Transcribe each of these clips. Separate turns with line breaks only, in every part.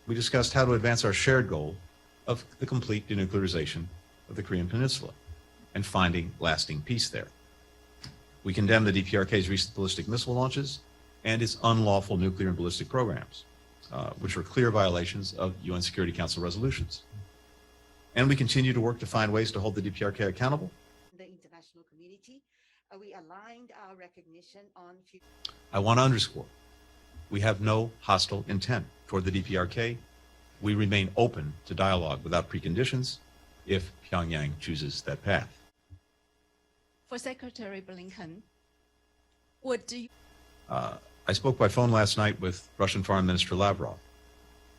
we discussed how to advance our shared goal of the complete denuclearization of the Korean Peninsula and finding lasting peace there. We condemn the DPRK's recent ballistic missile launches and its unlawful nuclear and ballistic programs, which are clear violations of UN Security Council resolutions. And we continue to work to find ways to hold the DPRK accountable.
The international community, we aligned our recognition on.
I want to underscore, we have no hostile intent toward the DPRK. We remain open to dialogue without preconditions if Pyongyang chooses that path.
For Secretary Blinken, what do you...
I spoke by phone last night with Russian Foreign Minister Lavrov,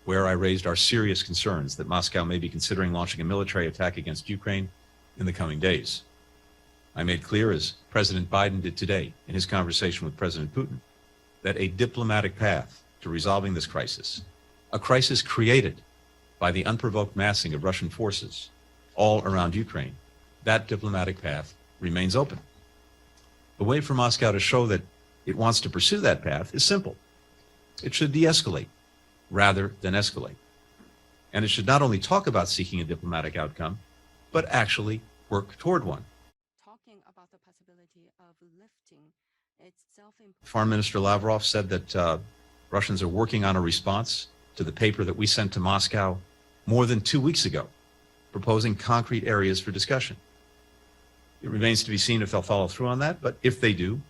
where I raised our serious concerns that Moscow may be considering launching a military attack against Ukraine in the coming days. I made clear, as President Biden did today in his conversation with President Putin, that a diplomatic path to resolving this crisis, a crisis created by the unprovoked massing of Russian forces all around Ukraine, that diplomatic path remains open. The way for Moscow to show that it wants to pursue that path is simple. It should de-escalate rather than escalate. And it should not only talk about seeking a diplomatic outcome, but actually work toward one.
Talking about the possibility of lifting its
Foreign Minister Lavrov said that Russians are working on a response to the paper that we sent to Moscow more than 2 weeks ago, proposing concrete areas for discussion. It remains to be seen if they'll follow through on that, but if they do,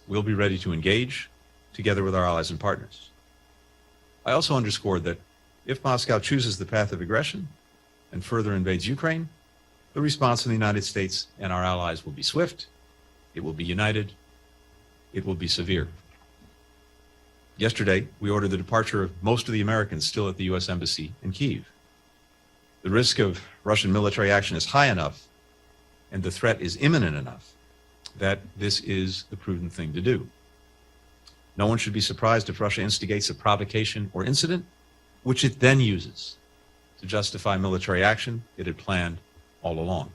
we'll be ready to engage together with our allies and partners. I also underscored that if Moscow chooses the path of aggression and further invades Ukraine, the response from the United States and our allies will be swift, it will be united, it will be severe. Yesterday, we ordered the departure of most of the Americans still at the U.S. Embassy in Kyiv. The risk of Russian military action is high enough, and the threat is imminent enough, that this is the prudent thing to do. No one should be surprised if Russia instigates a provocation or incident, which it then uses to justify military action it had planned all along.